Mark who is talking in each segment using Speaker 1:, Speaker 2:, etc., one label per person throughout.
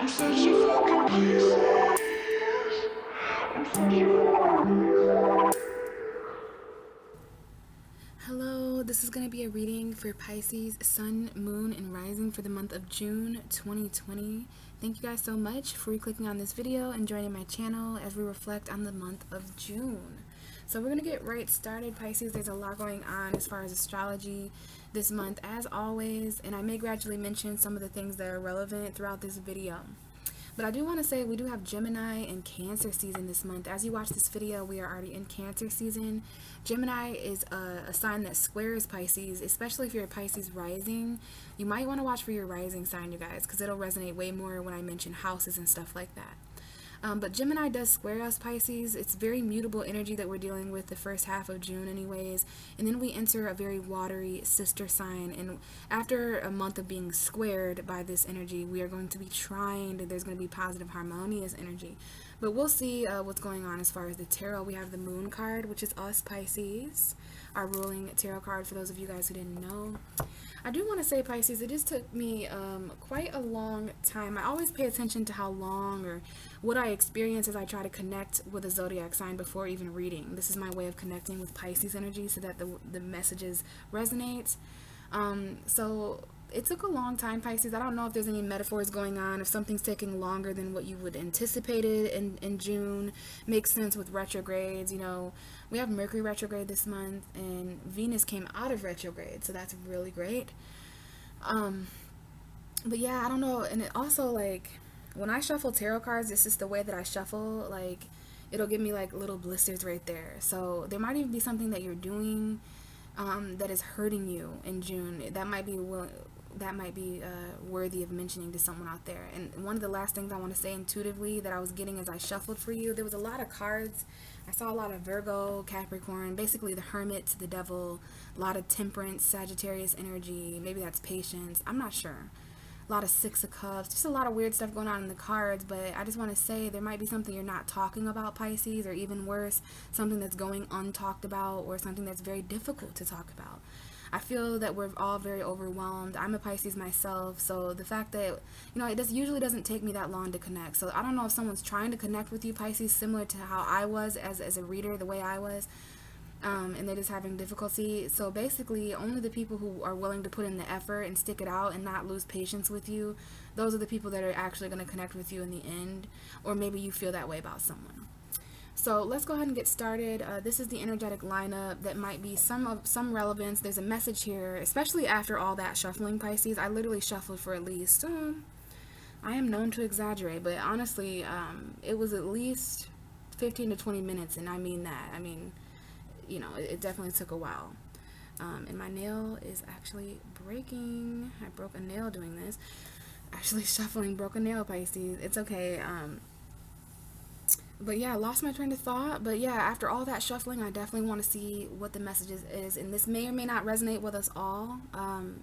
Speaker 1: Hello, this is going to be a reading for Pisces, Sun, Moon, and Rising for the month of June 2020. Thank you guys so much for clicking on this video and joining my channel as we reflect on the month of June. So we're going to get right started, Pisces. There's a lot going on as far as astrology this month, as always, and I may gradually mention some of the things that are relevant throughout this video. But I do want to say we do have Gemini and Cancer season this month. As you watch this video, we are already in Cancer season. Gemini is a sign that squares Pisces, especially if you're a Pisces rising. You might want to watch for your rising sign, you guys, because it'll resonate way more when I mention houses and stuff like that. But Gemini does square us, Pisces. It's very mutable energy that we're dealing with the first half of June anyways. And then we enter a very watery sister sign. And after a month of being squared by this energy, we are going to be trying. There's going to be positive, harmonious energy. But we'll see what's going on as far as the tarot. We have the Moon card, which is us, Pisces. Our ruling tarot card for those of you guys who didn't know. I do want to say, Pisces, it just took me quite a long time. I always pay attention to how long or what I experience as I try to connect with a zodiac sign before even reading. This is my way of connecting with Pisces energy so that the messages resonate. So it took a long time, Pisces. I don't know if there's any metaphors going on, if something's taking longer than what you would anticipate it in June. Makes sense with retrogrades. You know, we have Mercury retrograde this month, and Venus came out of retrograde, so that's really great. But yeah, I don't know. And it also, like, when I shuffle tarot cards, it's just the way that I shuffle, like, it'll give me like little blisters right there. So there might even be something that you're doing that is hurting you in June. That might be worthy of mentioning to someone out there. And one of the last things I want to say intuitively that I was getting as I shuffled for you, there was a lot of cards. I saw a lot of Virgo, Capricorn, basically the Hermit, the Devil, a lot of Temperance, Sagittarius energy. Maybe that's Patience. I'm not sure. A lot of Six of Cups. Just a lot of weird stuff going on in the cards. But I just want to say there might be something you're not talking about, Pisces, or even worse, something that's going untalked about, or something that's very difficult to talk about. I feel that we're all very overwhelmed. I'm a Pisces myself, so the fact that, you know, it usually doesn't take me that long to connect. So I don't know if someone's trying to connect with you, Pisces, similar to how I was as a reader, the way I was, and they're just having difficulty. So basically, only the people who are willing to put in the effort and stick it out and not lose patience with you, those are the people that are actually going to connect with you in the end, or maybe you feel that way about someone. So let's go ahead and get started. This is the energetic lineup that might be some relevance. There's a message here, especially after all that shuffling, Pisces. I literally shuffled for at least, I am known to exaggerate, but honestly, it was at least 15 to 20 minutes, and I mean that. I mean, you know, it definitely took a while. And my nail is actually breaking. I broke a nail doing this. Actually shuffling, broke a nail, Pisces. It's okay. But yeah, I lost my train of thought. But yeah, after all that shuffling, I definitely want to see what the message is. And this may or may not resonate with us all.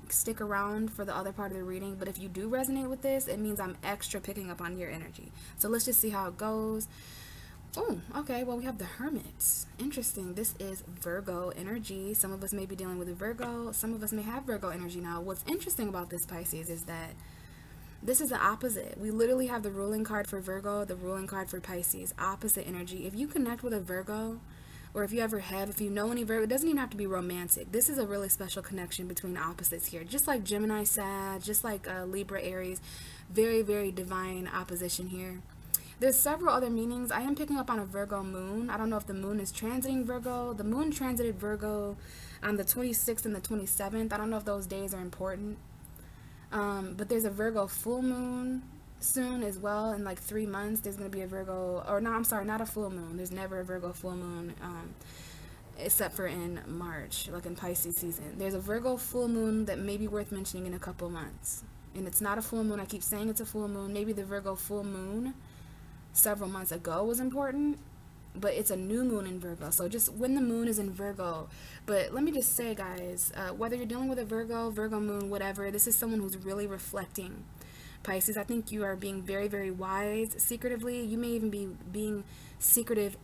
Speaker 1: Stick around for the other part of the reading. But if you do resonate with this, it means I'm extra picking up on your energy. So let's just see how it goes. Oh, okay. Well, we have the Hermit. Interesting. This is Virgo energy. Some of us may be dealing with a Virgo. Some of us may have Virgo energy now. What's interesting about this, Pisces, is that this is the opposite. We literally have the ruling card for Virgo, the ruling card for Pisces, opposite energy. If you connect with a Virgo, or if you ever have, if you know any Virgo, it doesn't even have to be romantic. This is a really special connection between opposites here. Just like Gemini, Sag, just like Libra, Aries, very, very divine opposition here. There's several other meanings. I am picking up on a Virgo moon. I don't know if the moon is transiting Virgo. The moon transited Virgo on the 26th and the 27th. I don't know if those days are important. But there's a Virgo full moon soon as well. In like 3 months, there's going to be a Virgo, or no, I'm sorry, not a full moon. There's never a Virgo full moon, except for in March, like in Pisces season. There's a Virgo full moon that may be worth mentioning in a couple months. And it's not a full moon. I keep saying it's a full moon. Maybe the Virgo full moon several months ago was important, but it's a new moon in Virgo. So just when the moon is in Virgo. But let me just say, guys, whether you're dealing with a Virgo moon, whatever, this is someone who's really reflecting. Pisces, I think you are being very, very wise secretively. You may even be being secretive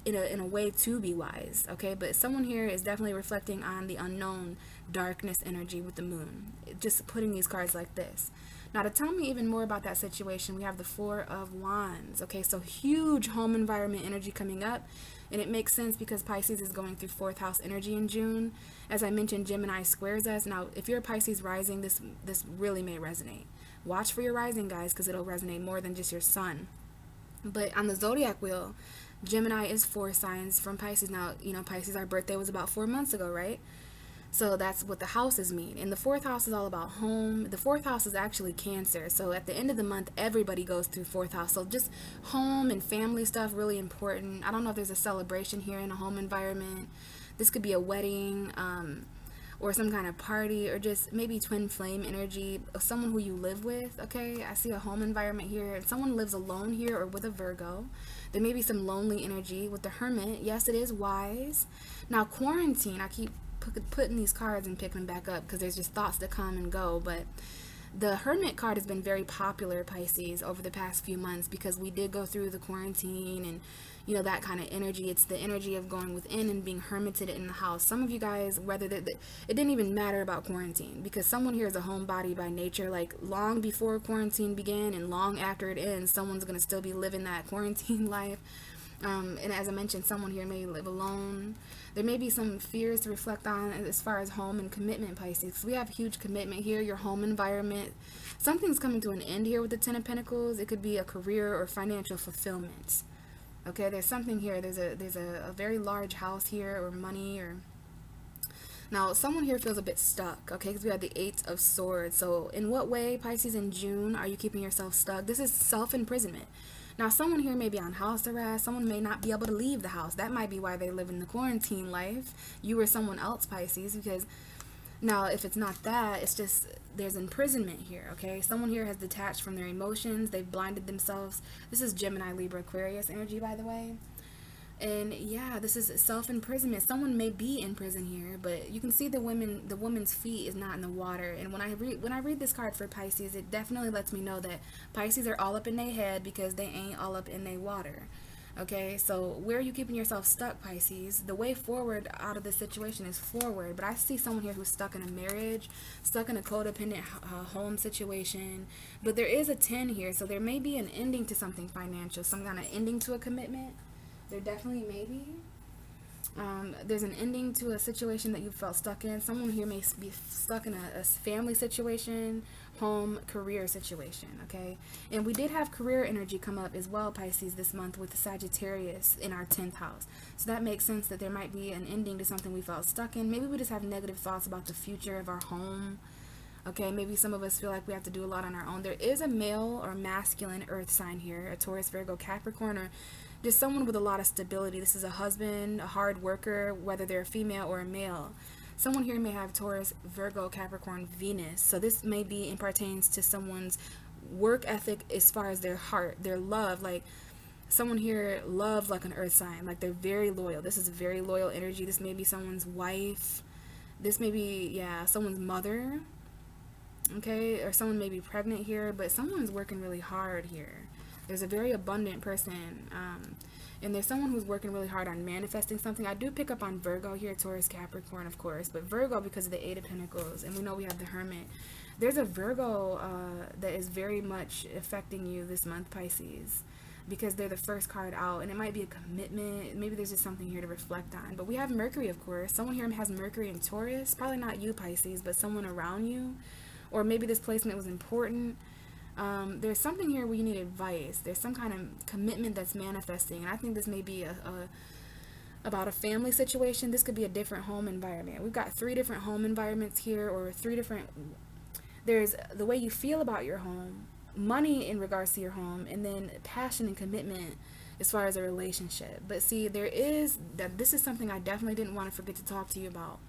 Speaker 1: in a way to be wise, okay? But someone here is definitely reflecting on the unknown darkness energy with the moon. Just putting these cards like this. Now, to tell me even more about that situation, we have the Four of Wands. Okay, so huge home environment energy coming up. And it makes sense because Pisces is going through fourth house energy in June. As I mentioned, Gemini squares us. Now, if you're a Pisces rising, this really may resonate. Watch for your rising, guys, because it'll resonate more than just your sun. But on the zodiac wheel, Gemini is 4 signs from Pisces. Now, you know, Pisces, our birthday was about 4 months ago, right? So that's what the houses mean. And the fourth house is all about home. The fourth house is actually Cancer. So at the end of the month, everybody goes through fourth house. So just home and family stuff, really important. I don't know if there's a celebration here in a home environment. This could be a wedding, or some kind of party, or just maybe twin flame energy of someone who you live with. Okay, I see a home environment here, and someone lives alone here or with a Virgo. There may be some lonely energy with the Hermit. Yes, it is wise. Now, quarantine, I keep putting these cards and picking them back up because there's just thoughts that come and go, but the Hermit card has been very popular, Pisces, over the past few months because we did go through the quarantine and, you know, that kind of energy. It's the energy of going within and being hermited in the house. Some of you guys, whether it didn't even matter about quarantine because someone here is a homebody by nature. Like, long before quarantine began and long after it ends, someone's going to still be living that quarantine life. And as I mentioned, someone here may live alone. There may be some fears to reflect on as far as home and commitment, Pisces. We have huge commitment here, your home environment. Something's coming to an end here with the Ten of Pentacles. It could be a career or financial fulfillment. Okay, there's something here. There's a very large house here, or money, or... Now, someone here feels a bit stuck, okay, because we have the Eight of Swords. So in what way, Pisces, in June, are you keeping yourself stuck? This is self-imprisonment. Now, someone here may be on house arrest. Someone may not be able to leave the house. That might be why they live in the quarantine life. You or someone else, Pisces, because now if it's not that, it's just there's imprisonment here, okay? Someone here has detached from their emotions. They've blinded themselves. This is Gemini, Libra, Aquarius energy, by the way. And yeah, this is self-imprisonment. Someone may be in prison here, but you can see the woman's feet is not in the water. And when I read this card for Pisces, it definitely lets me know that Pisces are all up in their head because they ain't all up in their water. Okay, so where are you keeping yourself stuck, Pisces? The way forward out of this situation is forward, but I see someone here who's stuck in a marriage, stuck in a codependent home situation, but there is a 10 here, so there may be an ending to something financial, some kind of ending to a commitment. There definitely may be. There's an ending to a situation that you felt stuck in. Someone here may be stuck in a family situation, home, career situation, okay? And we did have career energy come up as well, Pisces, this month with Sagittarius in our 10th house. So that makes sense that there might be an ending to something we felt stuck in. Maybe we just have negative thoughts about the future of our home. Okay, maybe some of us feel like we have to do a lot on our own. There is a male or masculine earth sign here, a Taurus, Virgo, Capricorn, or just someone with a lot of stability. This is a husband, a hard worker, whether they're a female or a male. Someone here may have Taurus, Virgo, Capricorn, Venus. So this may be and pertains to someone's work ethic as far as their heart, their love. Like, someone here loves like an earth sign. Like, they're very loyal. This is a very loyal energy. This may be someone's wife. This may be, yeah, someone's mother. Okay, or someone may be pregnant here, but someone's working really hard here. There's a very abundant person, and there's someone who's working really hard on manifesting something. I do pick up on Virgo here, Taurus, Capricorn, of course, but Virgo because of the Eight of Pentacles, and we know we have the Hermit. There's a Virgo that is very much affecting you this month, Pisces, because they're the first card out, and it might be a commitment. Maybe there's just something here to reflect on. But we have Mercury, of course. Someone here has Mercury in Taurus. Probably not you, Pisces, but someone around you, or maybe this placement was important. There's something here where you need advice. There's some kind of commitment that's manifesting, and I think this may be about a family situation. This could be a different home environment. We've got 3 different home environments here, or 3 different... There's the way you feel about your home, money in regards to your home, and then passion and commitment as far as a relationship. But see, this is something I definitely didn't want to forget to talk to you about.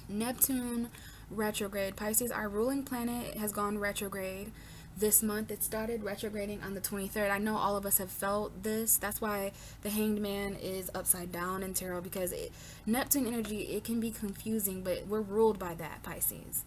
Speaker 1: Neptune Retrograde. Pisces, our ruling planet, has gone retrograde this month. It started retrograding on the 23rd. I know all of us have felt this. That's why the Hanged Man is upside down in tarot, because Neptune energy, it can be confusing, but we're ruled by that, Pisces.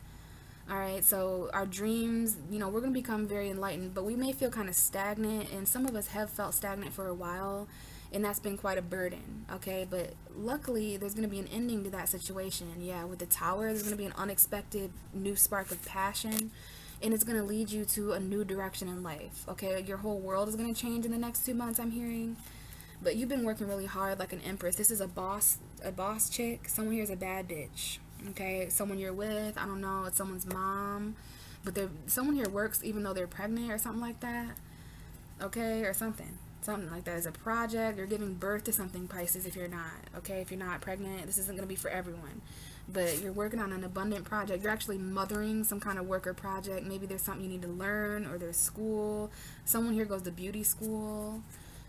Speaker 1: All right, so our dreams, you know, we're going to become very enlightened, but we may feel kind of stagnant, and some of us have felt stagnant for a while, and that's been quite a burden, okay? But luckily, there's going to be an ending to that situation. Yeah, with the Tower, there's going to be an unexpected new spark of passion. and it's going to lead you to a new direction in life. Okay, your whole world is going to change in the next 2 months, I'm hearing. But you've been working really hard like an empress. This is a boss chick. Someone here is a bad bitch. Okay, someone you're with, I don't know, it's someone's mom, but someone here works even though they're pregnant or something like that. Okay, or something like that. Is a project. You're giving birth to something, Pisces, if you're not. Okay, if you're not pregnant, this isn't going to be for everyone, but you're working on an abundant project. You're actually mothering some kind of work or project. Maybe there's something you need to learn, or there's school. Someone here goes to beauty school.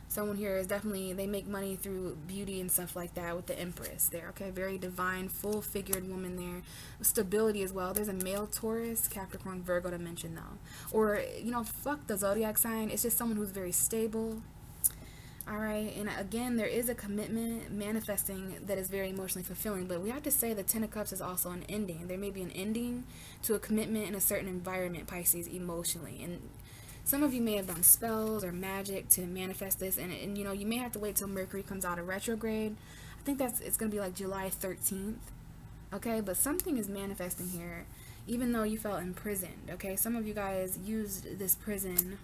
Speaker 1: Someone here is definitely, they make money through beauty and stuff like that with the Empress there, okay? Very divine, full-figured woman there. Stability as well. There's a male Taurus, Capricorn, Virgo to mention, though. Or, you know, fuck the zodiac sign. It's just someone who's very stable. All right, and again, there is a commitment manifesting that is very emotionally fulfilling, but we have to say the Ten of Cups is also an ending. There may be an ending to a commitment in a certain environment, Pisces, emotionally. And some of you may have done spells or magic to manifest this, and you know, you may have to wait till Mercury comes out of retrograde. I think it's going to be like July 13th, okay? But something is manifesting here, even though you felt imprisoned, okay? Some of you guys used this prison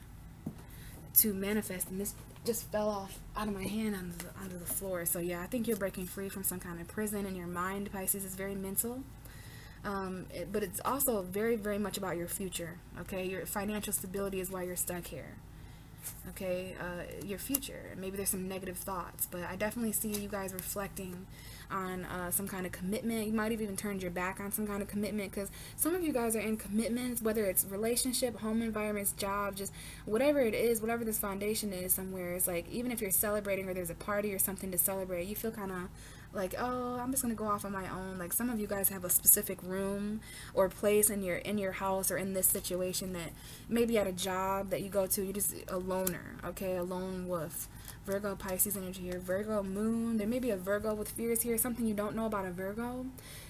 Speaker 1: to manifest, and this just fell off out of my hand onto the floor. So yeah, I think you're breaking free from some kind of prison in your mind, Pisces. Is very mental. But it's also very, very much about your future, okay? Your financial stability is why you're stuck here, okay? Your future. Maybe there's some negative thoughts, but I definitely see you guys reflecting on some kind of commitment. You might have even turned your back on some kind of commitment, because some of you guys are in commitments, whether it's relationship, home environments, job, just whatever it is, whatever this foundation is somewhere. It's like, even if you're celebrating or there's a party or something to celebrate, you feel kind of like, oh, I'm just gonna go off on my own. Like, some of you guys have a specific room or place in your house or in this situation, that maybe at a job that you go to, you're just a loner, okay? A lone wolf. Virgo, Pisces energy here. Virgo, moon. There may be a Virgo with fears here. Something you don't know about a Virgo.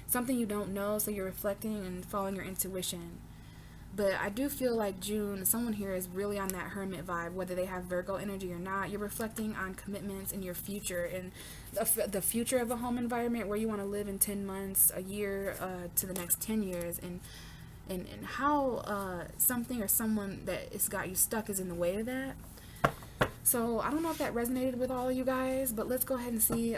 Speaker 1: Something you don't know, so you're reflecting and following your intuition. But I do feel like June, someone here is really on that hermit vibe, whether they have Virgo energy or not. You're reflecting on commitments in your future, and the future of a home environment, where you want to live in 10 months, a year, to the next 10 years, and how something or someone that has got you stuck is in the way of that. So I don't know if that resonated with all of you guys, but let's go ahead and see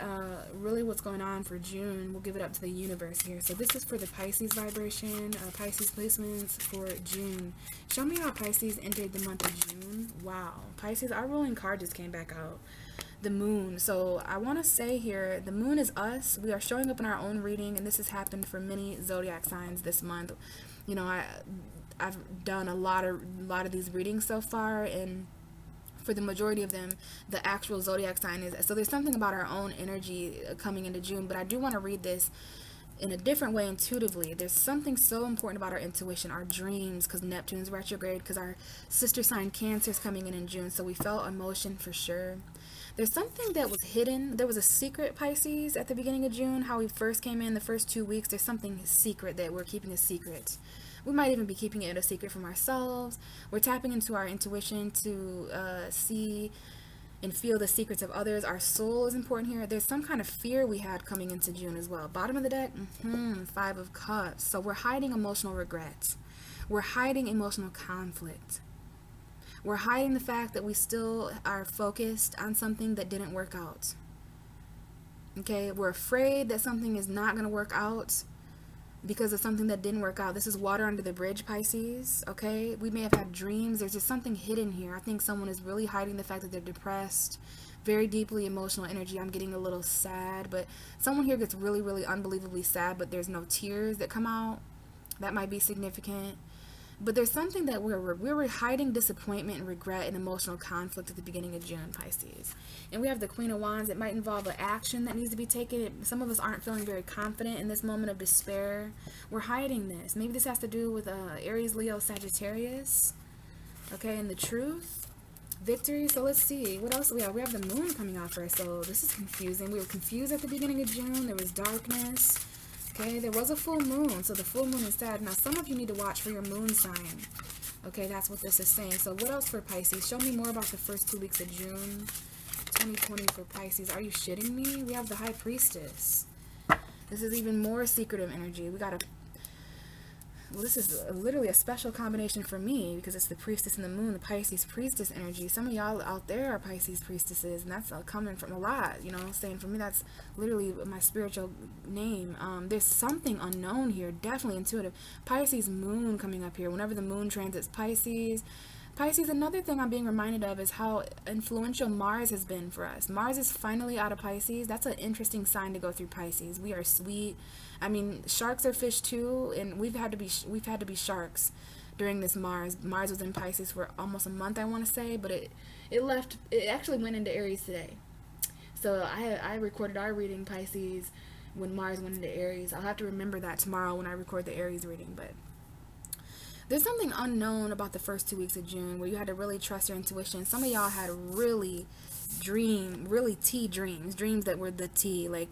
Speaker 1: really what's going on for June. We'll give it up to the universe here. So this is for the Pisces vibration, Pisces placements for June. Show me how Pisces entered the month of June. Wow. Pisces, our ruling card just came back out. The moon. So I want to say here, the moon is us. We are showing up in our own reading, and this has happened for many zodiac signs this month. You know, I've done a lot of these readings so far, and for the majority of them, the actual zodiac sign is. So there's something about our own energy coming into June, but I do want to read this in a different way, intuitively. There's something so important about our intuition, our dreams, because Neptune's retrograde, because our sister sign Cancer is coming in June, so we felt emotion for sure. There's something that was hidden. There was a secret, Pisces, at the beginning of June, how we first came in the first 2 weeks. There's something secret that we're keeping a secret. We might even be keeping it a secret from ourselves. We're tapping into our intuition to see and feel the secrets of others. Our soul is important here. There's some kind of fear we had coming into June as well. Bottom of the deck, 5 of Cups. So we're hiding emotional regrets. We're hiding emotional conflict. We're hiding the fact that we still are focused on something that didn't work out. Okay, we're afraid that something is not going to work out because of something that didn't work out. This is water under the bridge, Pisces, okay? We may have had dreams. There's just something hidden here. I think someone is really hiding the fact that they're depressed, very deeply emotional energy. I'm getting a little sad, but someone here gets really, really unbelievably sad, but there's no tears that come out. That might be significant. But there's something that we're hiding disappointment and regret and emotional conflict at the beginning of June, Pisces. And we have the Queen of Wands. It might involve an action that needs to be taken. Some of us aren't feeling very confident in this moment of despair. We're hiding this. Maybe this has to do with Aries, Leo, Sagittarius. Okay, and the truth. Victory. So let's see. What else do we have? We have the moon coming out first. So this is confusing. We were confused at the beginning of June. There was darkness. Okay, there was a full moon, so the full moon is sad. Now, some of you need to watch for your moon sign. Okay, that's what this is saying. So what else for Pisces? Show me more about the first 2 weeks of June 2020 for Pisces. Are you shitting me? We have the High Priestess. This is even more secretive energy. Well, this is literally a special combination for me because it's the priestess and the moon, the Pisces priestess energy. Some of y'all out there are Pisces priestesses, and that's coming from a lot, you know, saying for me that's literally my spiritual name. There's something unknown here, definitely intuitive. Pisces moon coming up here. Whenever the moon transits Pisces, another thing I'm being reminded of is how influential Mars has been for us. Mars is finally out of Pisces. That's an interesting sign to go through Pisces. We are sweet. I mean, sharks are fish too, and we've had to be sharks during this Mars. Mars was in Pisces for almost a month, I want to say, but it actually went into Aries today. So I recorded our reading Pisces when Mars went into Aries. I'll have to remember that tomorrow when I record the Aries reading, but there's something unknown about the first 2 weeks of June where you had to really trust your intuition. Some of y'all had really tea dreams that were the tea. Like,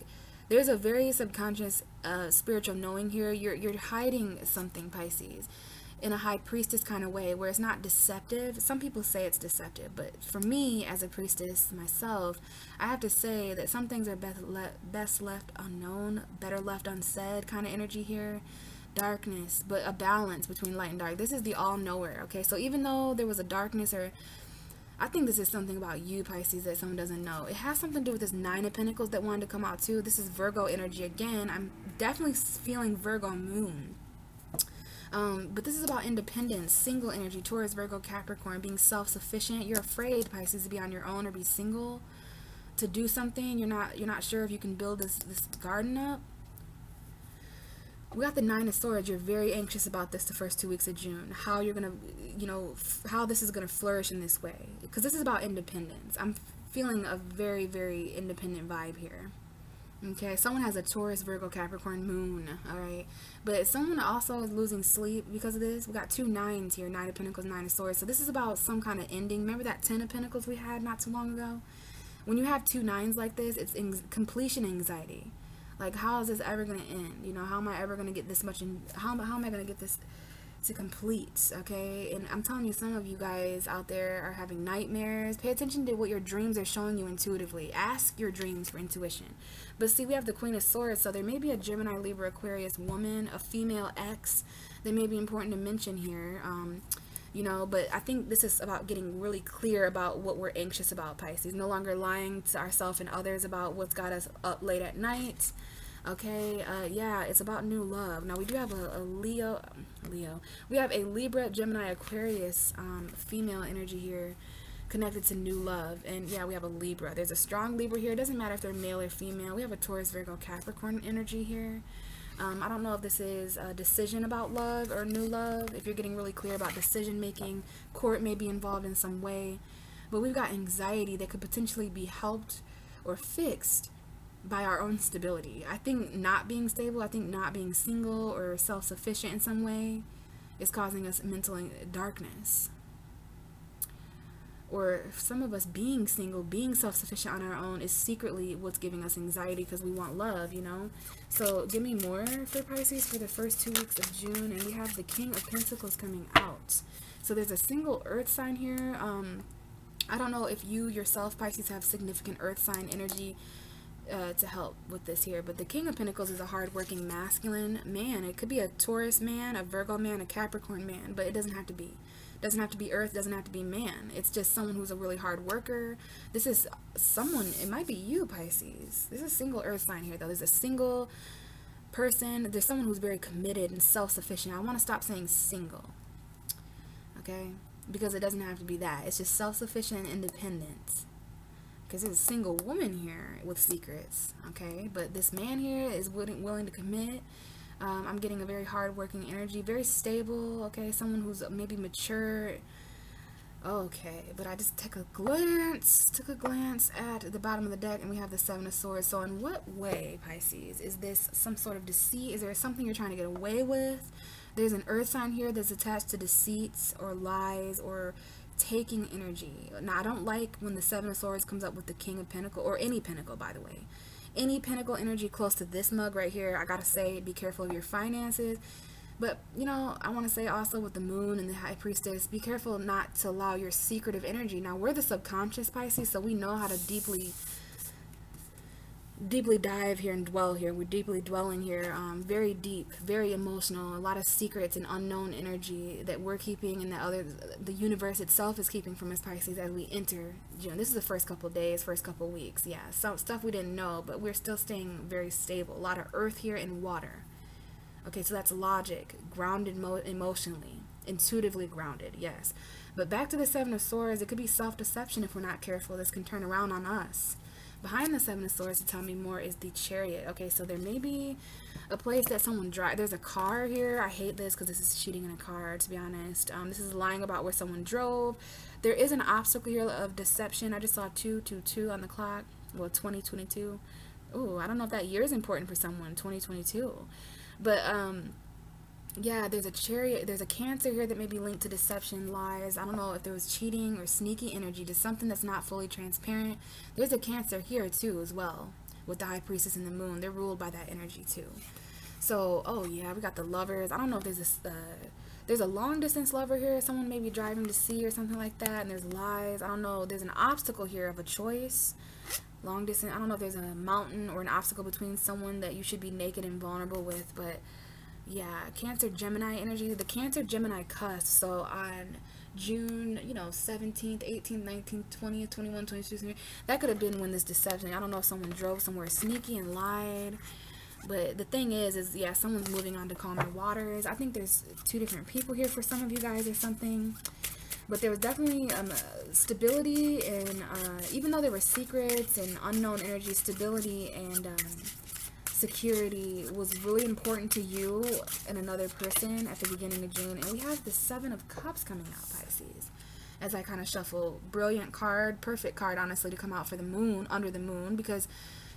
Speaker 1: there's a very subconscious spiritual knowing here. You're hiding something, Pisces, in a high priestess kind of way where it's not deceptive. Some people say it's deceptive, but for me as a priestess myself, I have to say that some things are best left unknown, better left unsaid kind of energy here. Darkness, but a balance between light and dark. This is the all-knower, okay? So even though there was a darkness, or I think this is something about you, Pisces, that someone doesn't know. It has something to do with this Nine of Pentacles that wanted to come out too. This is Virgo energy again. I'm definitely feeling Virgo moon. But this is about independence, single energy, Taurus, Virgo, Capricorn, being self-sufficient. You're afraid, Pisces, to be on your own or be single, to do something. You're not sure if you can build this garden up. We got the Nine of Swords. You're very anxious about this the first 2 weeks of June. How you're going to, how this is going to flourish in this way. Because this is about independence. I'm feeling a very, very independent vibe here. Okay, someone has a Taurus, Virgo, Capricorn moon, all right? But someone also is losing sleep because of this. We got two nines here, Nine of Pentacles, Nine of Swords. So this is about some kind of ending. Remember that Ten of Pentacles we had not too long ago? When you have two nines like this, it's completion anxiety. Like, how is this ever going to end? You know, how am I ever going to get this much how am I going to get this to complete? Okay, and I'm telling you, some of you guys out there are having nightmares. Pay attention to what your dreams are showing you intuitively. Ask your dreams for intuition. But see, we have the Queen of Swords, so there may be a Gemini, Libra, Aquarius woman, a female ex that may be important to mention here. But I think this is about getting really clear about what we're anxious about, Pisces. No longer lying to ourselves and others about what's got us up late at night. Okay, it's about new love. Now we do have a Leo. We have a Libra, Gemini, Aquarius female energy here connected to new love. And yeah, we have a Libra. There's a strong Libra here. It doesn't matter if they're male or female. We have a Taurus, Virgo, Capricorn energy here. I don't know if this is a decision about love or new love. If you're getting really clear about decision making, court may be involved in some way. But we've got anxiety that could potentially be helped or fixed by our own stability. I think not being stable, I think not being single or self-sufficient in some way is causing us mental darkness. Or some of us being single, being self-sufficient on our own is secretly what's giving us anxiety because we want love, So give me more for Pisces for the first 2 weeks of June. And we have the King of Pentacles coming out. So there's a single earth sign here. I don't know if you yourself, Pisces, have significant earth sign energy to help with this here. But the King of Pentacles is a hardworking masculine man. It could be a Taurus man, a Virgo man, a Capricorn man. But it doesn't have to be. Doesn't have to be earth, doesn't have to be man. It's just someone who's a really hard worker. This is someone, it might be you, Pisces. There's a single earth sign here, though. There's a single person. There's someone who's very committed and self-sufficient. I want to stop saying single, okay? Because it doesn't have to be that. It's just self-sufficient and independent. Because there's a single woman here with secrets, okay? But this man here is willing to commit. I'm getting a very hard-working energy, very stable, okay? Someone who's maybe mature. Okay, but I just took a glance at the bottom of the deck, and we have the Seven of Swords. So in what way, Pisces, is this some sort of deceit? Is there something you're trying to get away with? There's an earth sign here that's attached to deceits or lies or taking energy. Now, I don't like when the Seven of Swords comes up with the King of Pentacles, or any Pentacle, by the way. Any Pentacle energy close to this mug right here, I gotta say, be careful of your finances. But, I want to say also with the Moon and the High Priestess, be careful not to allow your secretive energy. Now, we're the subconscious, Pisces, so we know how to deeply deeply dive here and dwell here. We're deeply dwelling here. Very deep, very emotional. A lot of secrets and unknown energy that we're keeping, and the universe itself is keeping from us, Pisces, as we enter June. This is the first couple days, first couple weeks. Yeah, some stuff we didn't know, but we're still staying very stable. A lot of earth here and water. Okay, so that's logic, grounded emotionally, intuitively grounded, yes. But back to the Seven of Swords, it could be self-deception if we're not careful. This can turn around on us. Behind the Seven of Swords, to tell me more, is the Chariot. Okay, so there may be a place that someone drive. There's a car here. I hate this because this is cheating in a car, to be honest. This is lying about where someone drove. There is an obstacle here of deception. I just saw 222 on the clock. Well, 2022. Ooh, I don't know if that year is important for someone, 2022. But, yeah, there's a Chariot, there's a Cancer here that may be linked to deception, lies. I don't know if there was cheating or sneaky energy, just something that's not fully transparent. There's a Cancer here too as well, with the High Priestess and the Moon. They're ruled by that energy too. So, oh yeah, we got the Lovers. I don't know if there's a long distance lover here. Someone may be driving to sea or something like that, and there's lies. I don't know. There's an obstacle here of a choice. Long distance. I don't know if there's a mountain or an obstacle between someone that you should be naked and vulnerable with, but yeah, Cancer Gemini energy, the Cancer Gemini cusp. So on June, 17th, 18th, 19th, 20th, 21, 22, that could have been when this deception. I don't know if someone drove somewhere sneaky and lied. But the thing is yeah, someone's moving on to calmer waters. I think there's two different people here for some of you guys or something. But there was definitely stability, and even though there were secrets and unknown energy, stability and security was really important to you and another person at the beginning of June. And we have the Seven of Cups coming out, Pisces. As I kind of shuffle, brilliant card, perfect card, honestly, to come out for the moon, under the moon, because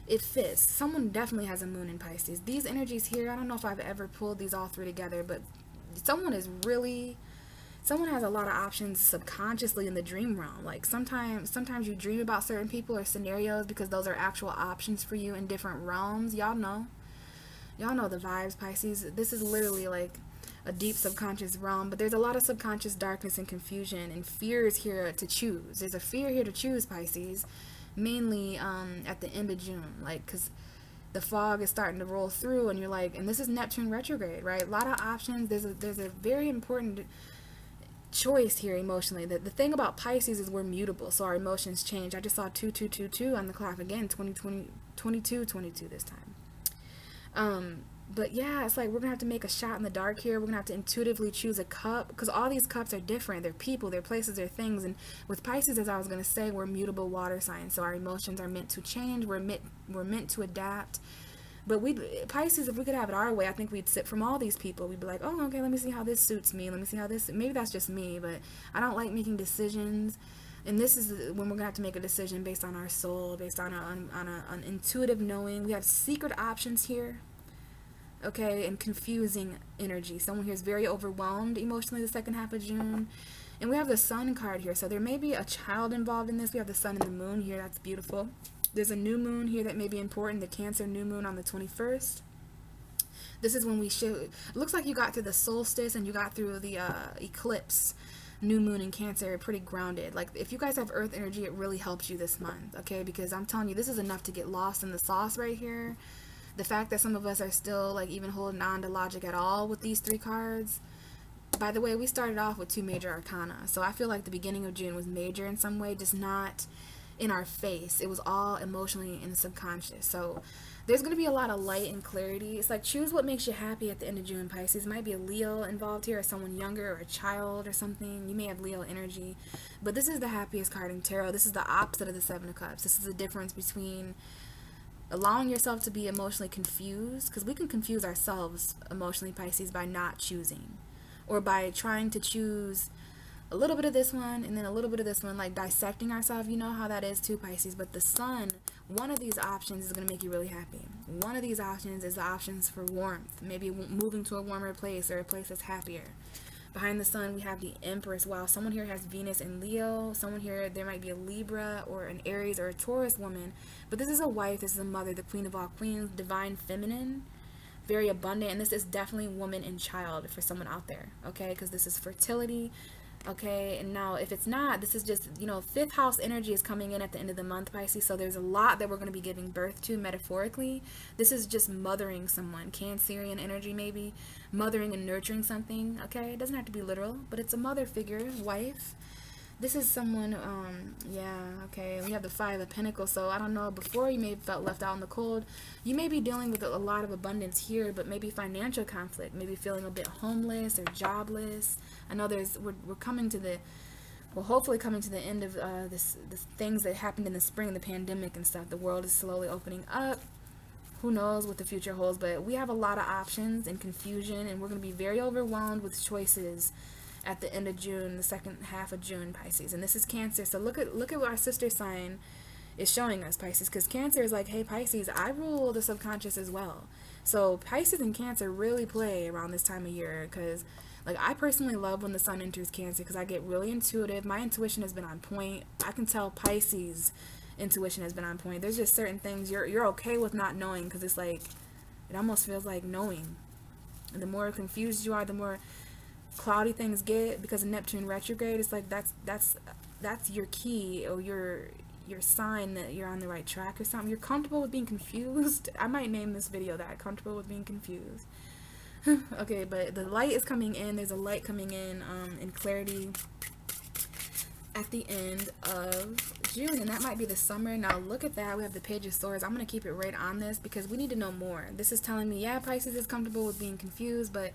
Speaker 1: it fits. Someone definitely has a moon in Pisces. These energies here, I don't know if I've ever pulled these all three together, but someone has a lot of options subconsciously in the dream realm. Like sometimes you dream about certain people or scenarios because those are actual options for you in different realms. Y'all know the vibes, Pisces. This is literally like a deep subconscious realm, but there's a lot of subconscious darkness and confusion and fears here to choose. There's a fear here to choose, Pisces, mainly at the end of June, like, because the fog is starting to roll through, and you're like, and this is Neptune retrograde, right? A lot of options. There's a very important choice here emotionally. The thing about Pisces is we're mutable, so our emotions change. I just saw 2222 on the clock again, 2222 this time. But yeah, it's like we're gonna have to make a shot in the dark here. We're gonna have to intuitively choose a cup, because all these cups are different. They're people, they're places, they're things. And with Pisces, as I was gonna say, we're mutable water signs, so our emotions are meant to change. We're meant to adapt. But Pisces, if we could have it our way, I think we'd sit from all these people. We'd be like, oh, okay, let me see how this suits me. Let me see how this, maybe that's just me, but I don't like making decisions. And this is when we're going to have to make a decision based on our soul, based on an intuitive knowing. We have secret options here, okay, and confusing energy. Someone here is very overwhelmed emotionally the second half of June. And we have the Sun card here, so there may be a child involved in this. We have the Sun and the Moon here. That's beautiful. There's a new moon here that may be important, the Cancer new moon on the 21st. This is when it looks like you got through the solstice and you got through the eclipse. New moon in Cancer, pretty grounded. Like, if you guys have earth energy, it really helps you this month, okay? Because I'm telling you, this is enough to get lost in the sauce right here. The fact that some of us are still, like, even holding on to logic at all with these three cards. By the way, we started off with 2 major arcana, so I feel like the beginning of June was major in some way, just not in our face. It was all emotionally in the subconscious. So there's going to be a lot of light and clarity. It's like, choose what makes you happy at the end of June, Pisces. Might be a Leo involved here, or someone younger, or a child or something. You may have Leo energy, but this is the happiest card in tarot. This is the opposite of the Seven of Cups. This is the difference between allowing yourself to be emotionally confused, because we can confuse ourselves emotionally, Pisces, by not choosing, or by trying to choose a little bit of this one and then a little bit of this one, like dissecting ourselves. You know how that is too, Pisces. But the Sun, one of these options is going to make you really happy. One of these options is the options for warmth, maybe moving to a warmer place or a place that's happier. Behind the Sun, we have the Empress. Wow, someone here has Venus and Leo. Someone here, there might be a Libra or an Aries or a Taurus woman. But this is a wife, this is a mother, the Queen of all queens, divine feminine, very abundant. And this is definitely woman and child for someone out there, okay? Because this is fertility. Okay, and now if it's not, this is just, you know, fifth house energy is coming in at the end of the month, Pisces. So there's a lot that we're going to be giving birth to metaphorically. This is just mothering someone, Cancerian energy maybe, mothering and nurturing something. Okay, it doesn't have to be literal, but it's a mother figure, wife. This is someone, yeah, okay, we have the Five of Pentacles, so I don't know, before you may have felt left out in the cold, you may be dealing with a lot of abundance here, but maybe financial conflict, maybe feeling a bit homeless or jobless. I know we're coming to the, well, hopefully coming to the end of the things that happened in the spring, the pandemic and stuff. The world is slowly opening up. Who knows what the future holds, but we have a lot of options and confusion, and we're going to be very overwhelmed with choices at the end of June, the second half of June, Pisces. And this is Cancer. So look at what our sister sign is showing us, Pisces, because Cancer is like, hey, Pisces, I rule the subconscious as well. So Pisces and Cancer really play around this time of year, because like I personally love when the sun enters Cancer, because I get really intuitive. My intuition has been on point. I can tell Pisces intuition has been on point. There's just certain things you're okay with not knowing, because it's like, it almost feels like knowing. And the more confused you are, the more cloudy things get, because of Neptune retrograde. It's like that's your key, or your sign that you're on the right track or something. You're comfortable with being confused. I might name this video that, comfortable with being confused. Okay, but the light is coming in. There's a light coming in clarity at the end of June, and that might be the summer. Now look at that, we have the Page of Swords. I'm going to keep it right on this, because we need to know more. This is telling me, yeah, Pisces is comfortable with being confused, but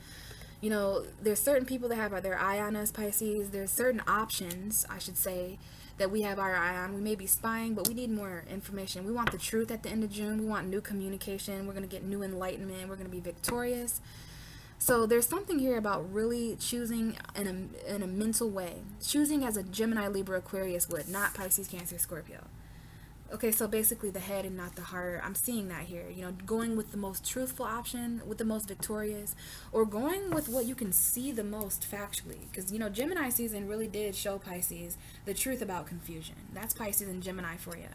Speaker 1: you know, there's certain people that have their eye on us, Pisces. There's certain options, I should say, that we have our eye on. We may be spying, but we need more information. We want the truth at the end of June. We want new communication. We're going to get new enlightenment. We're going to be victorious. So there's something here about really choosing in a mental way. Choosing as a Gemini, Libra, Aquarius would, not Pisces, Cancer, Scorpio. Okay, so basically the head and not the heart. I'm seeing that here. You know, going with the most truthful option, with the most victorious, or going with what you can see the most factually. Because, you know, Gemini season really did show Pisces the truth about confusion. That's Pisces and Gemini for you.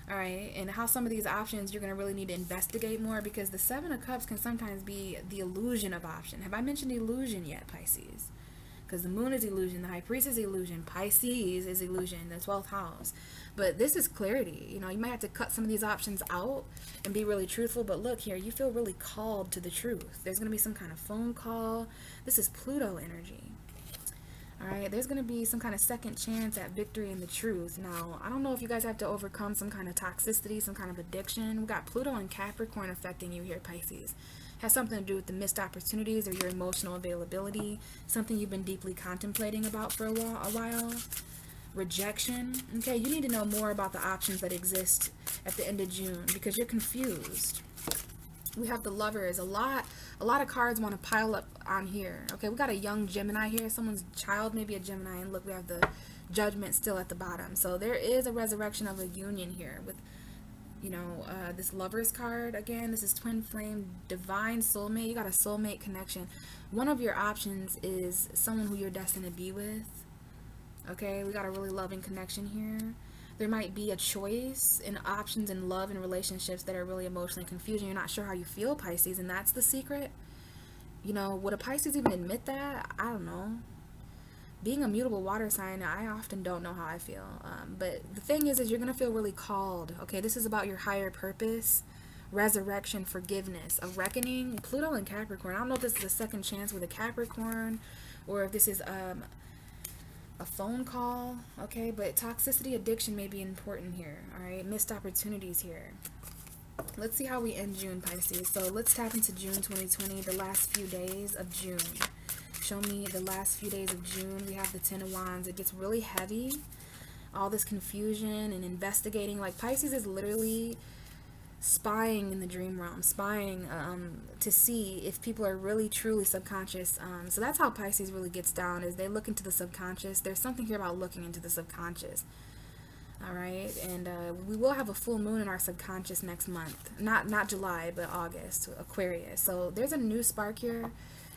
Speaker 1: All right, and how some of these options you're going to really need to investigate more, because the Seven of Cups can sometimes be the illusion of option. Have I mentioned illusion yet, Pisces? Because the moon is illusion, the high priest is illusion, Pisces is illusion, the 12th house. But this is clarity. You know, you might have to cut some of these options out and be really truthful. But look here, you feel really called to the truth. There's going to be some kind of phone call. This is Pluto energy. All right, there's going to be some kind of second chance at victory in the truth. Now, I don't know if you guys have to overcome some kind of toxicity, some kind of addiction. We got Pluto and Capricorn affecting you here, Pisces. Has something to do with the missed opportunities or your emotional availability, something you've been deeply contemplating about for a while. Rejection. Okay, you need to know more about the options that exist at the end of June, because you're confused. We have the Lovers. A lot of cards want to pile up on here. Okay, we got a young Gemini here, someone's child, maybe a Gemini, and look, we have the Judgment still at the bottom. So there is a resurrection of a union here with, you know, this Lovers card. Again, this is twin flame, divine soulmate. You got a soulmate connection. One of your options is someone who you're destined to be with. Okay, we got a really loving connection here. There might be a choice in options in love and relationships that are really emotionally confusing. You're not sure how you feel, Pisces, and that's the secret. You know, would a Pisces even admit that? I don't know. Being a mutable water sign, I often don't know how I feel. But the thing is you're going to feel really called. Okay, this is about your higher purpose, resurrection, forgiveness, a reckoning. Pluto and Capricorn. I don't know if this is a second chance with a Capricorn, or if this is a phone call. Okay, but toxicity, addiction may be important here. All right, missed opportunities here. Let's see how we end June, Pisces. So let's tap into June 2020, the last few days of June. Show me the last few days of June. We have the Ten of Wands. It gets really heavy. All this confusion and investigating. Like Pisces is literally spying in the dream realm, spying to see if people are really truly subconscious. So that's how Pisces really gets down, is they look into the subconscious. There's something here about looking into the subconscious. All right, and we will have a full moon in our subconscious next month. Not July, but August, Aquarius. So there's a new spark here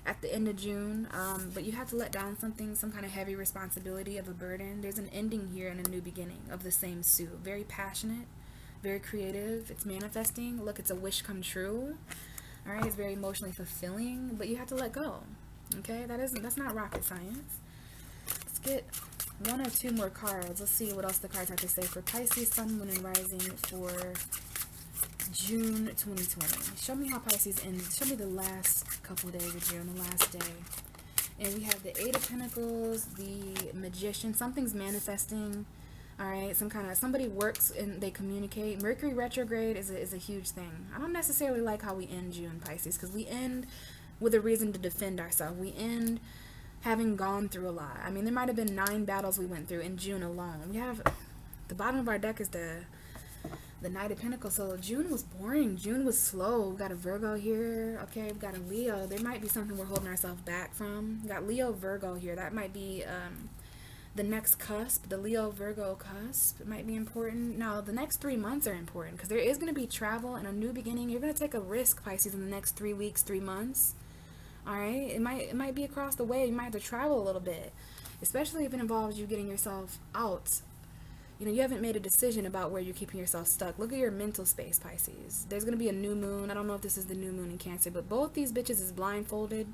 Speaker 1: at the end of June, but you have to let down something, some kind of heavy responsibility of a burden. There's an ending here and a new beginning of the same suit. Very passionate, very creative. It's manifesting. Look, it's a wish come true. All right, it's very emotionally fulfilling, but you have to let go. Okay, that's not rocket science. Let's get one or two more cards. Let's see what else the cards have to say for Pisces, Sun, Moon, and Rising for June 2020. Show me how Pisces ends. Show me the last couple of days of June, the last day. And we have the Eight of Pentacles, the Magician. Something's manifesting. All right, somebody works and they communicate. Mercury retrograde is a huge thing. I don't necessarily like how we end June, Pisces, because we end with a reason to defend ourselves. We end having gone through a lot. I mean, there might have been 9 battles we went through in June alone. We have the bottom of our deck is the Knight of Pentacles. So June was boring. June was slow. We got a Virgo here. Okay, we got a Leo. There might be something we're holding ourselves back from. We got Leo, Virgo here. That might be the next cusp, the Leo Virgo cusp. It might be important. Now, the next 3 months are important because there is going to be travel and a new beginning. You're going to take a risk, Pisces, in the next 3 weeks, 3 months. All right, it might be across the way. You might have to travel a little bit, especially if it involves you getting yourself out. You know, you haven't made a decision about where you're keeping yourself stuck. Look at your mental space, Pisces. There's going to be a new moon. I don't know if this is the new moon in Cancer, but both these bitches is blindfolded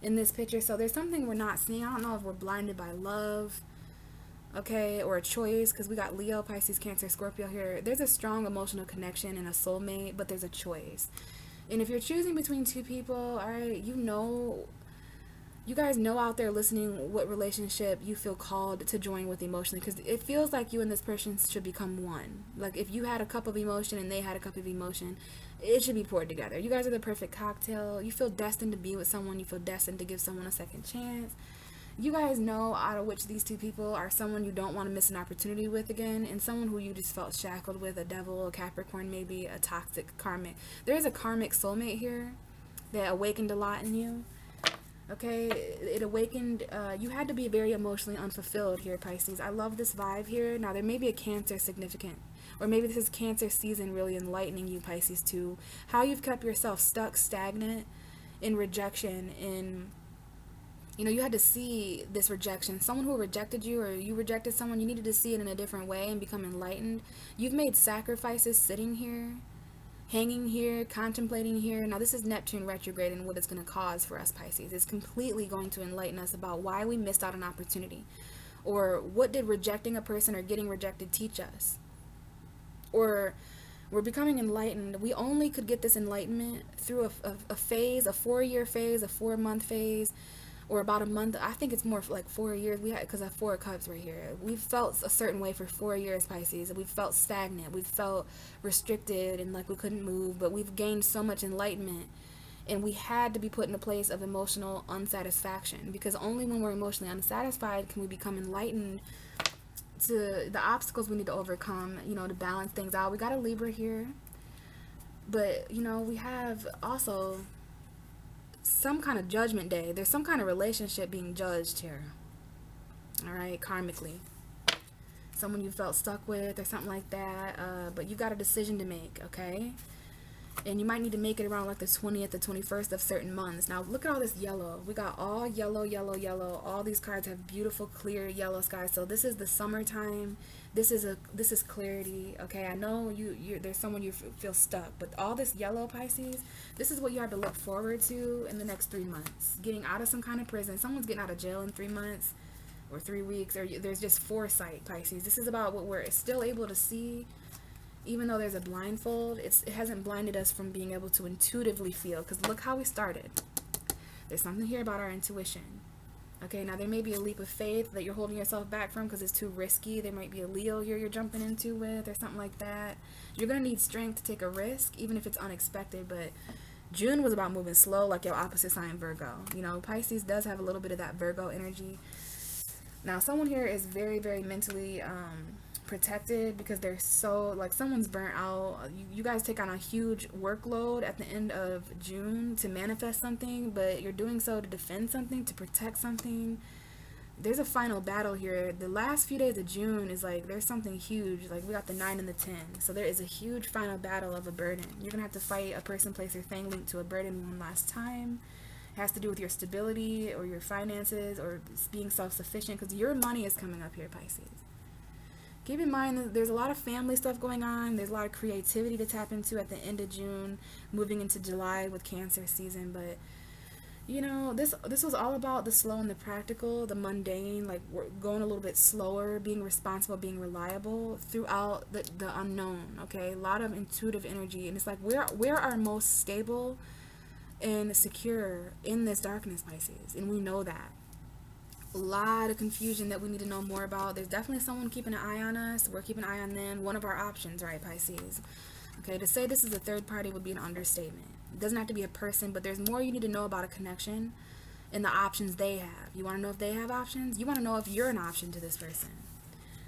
Speaker 1: in this picture. So there's something we're not seeing. I don't know if we're blinded by love, okay, or a choice, because we got Leo, Pisces, Cancer, Scorpio here. There's a strong emotional connection and a soulmate, but there's a choice. And if you're choosing between 2 people, all right, you guys know out there listening what relationship you feel called to join with emotionally, because it feels like you and this person should become one. Like if you had a cup of emotion and they had a cup of emotion, it should be poured together. You guys are the perfect cocktail. You feel destined to be with someone. You feel destined to give someone a second chance. You guys know out of which these 2 people are someone you don't want to miss an opportunity with again, and someone who you just felt shackled with, a devil, a Capricorn, maybe a toxic karmic. There is a karmic soulmate here that awakened a lot in you. Okay, it awakened, you had to be very emotionally unfulfilled here, Pisces. I love this vibe here. Now, there may be a Cancer significant, or maybe this is Cancer season really enlightening you, Pisces, to how you've kept yourself stuck, stagnant, in rejection, in... You know, you had to see this rejection. Someone who rejected you, or you rejected someone, you needed to see it in a different way and become enlightened. You've made sacrifices sitting here, hanging here, contemplating here. Now, this is Neptune retrograde and what it's going to cause for us, Pisces. It's completely going to enlighten us about why we missed out on opportunity. Or what did rejecting a person or getting rejected teach us? Or... we're becoming enlightened. We only could get this enlightenment through a phase, a 4-year phase, a 4-month phase, or about a month. I think it's more like 4 years. We had, because I have 4 of Cups right here. We've felt a certain way for 4 years, Pisces. We've felt stagnant. We've felt restricted and like we couldn't move. But we've gained so much enlightenment, and we had to be put in a place of emotional unsatisfaction, because only when we're emotionally unsatisfied can we become enlightened to the obstacles we need to overcome. You know, to balance things out. We got a Libra here, but you know, we have also some kind of judgment day. There's some kind of relationship being judged here, all right, karmically. Someone you felt stuck with or something like that, but you got a decision to make, okay? And you might need to make it around like the 20th, the 21st of certain months. Now look at all this yellow. We got all yellow, yellow, yellow. All these cards have beautiful, clear yellow skies. So this is the summertime. This is clarity. Okay, I know there's someone you feel stuck, but all this yellow, Pisces, this is what you have to look forward to in the next 3 months. Getting out of some kind of prison. Someone's getting out of jail in 3 months or 3 weeks, or there's just foresight, Pisces. This is about what we're still able to see. Even though there's a blindfold, it hasn't blinded us from being able to intuitively feel. Because look how we started. There's something here about our intuition. Okay, now there may be a leap of faith that you're holding yourself back from because it's too risky. There might be a Leo here you're jumping into with, or something like that. You're going to need strength to take a risk, even if it's unexpected. But June was about moving slow, like your opposite sign, Virgo. You know, Pisces does have a little bit of that Virgo energy. Now, someone here is very, very mentally... protected, because they're so, like, someone's burnt out. You guys take on a huge workload at the end of June to manifest something, but you're doing so to defend something, to protect something. There's a final battle here. The last few days of June is like there's something huge. Like we got the 9 and the 10, so there is a huge final battle of a burden. You're gonna have to fight a person, place, or thing linked to a burden one last time. It has to do with your stability or your finances or being self-sufficient, because your money is coming up here, Pisces. Keep in mind that there's a lot of family stuff going on. There's a lot of creativity to tap into at the end of June, moving into July with Cancer season. But, you know, this was all about the slow and the practical, the mundane, like we're going a little bit slower, being responsible, being reliable throughout the unknown. Okay, a lot of intuitive energy, and it's like we're our most stable and secure in this darkness, Pisces, and we know that. A lot of confusion that we need to know more about. There's definitely someone keeping an eye on us. We're keeping an eye on them. One of our options, right, Pisces? Okay, to say this is a third party would be an understatement. It doesn't have to be a person, but there's more you need to know about a connection and the options they have. You want to know if they have options? You want to know if you're an option to this person.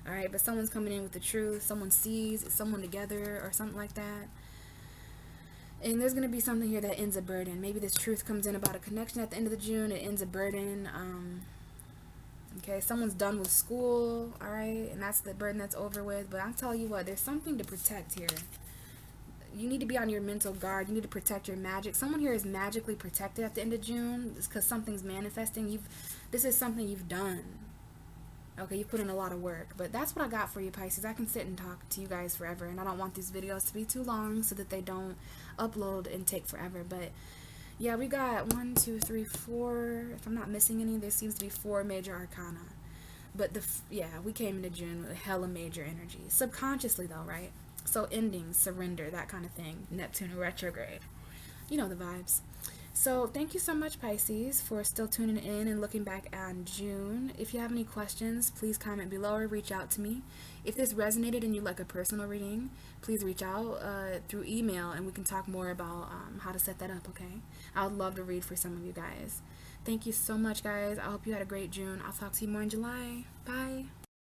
Speaker 1: All right, but someone's coming in with the truth. Someone sees someone together or something like that. And there's going to be something here that ends a burden. Maybe this truth comes in about a connection at the end of the June. It ends a burden. Okay, someone's done with school, all right, and that's the burden that's over with. But I'll tell you what, there's something to protect here. You need to be on your mental guard. You need to protect your magic. Someone here is magically protected at the end of June because something's manifesting. This is something you've done. Okay, you put in a lot of work. But that's what I got for you, Pisces. I can sit and talk to you guys forever, and I don't want these videos to be too long so that they don't upload and take forever. But yeah, we got 1, 2, 3, 4. If I'm not missing any, there seems to be 4 major arcana. But we came into June with hella major energy. Subconsciously though, right? So endings, surrender, that kind of thing. Neptune Retrograde. You know the vibes. So thank you so much, Pisces, for still tuning in and looking back on June. If you have any questions, please comment below or reach out to me. If this resonated and you'd like a personal reading, please reach out through email and we can talk more about how to set that up, okay? I would love to read for some of you guys. Thank you so much, guys. I hope you had a great June. I'll talk to you more in July. Bye.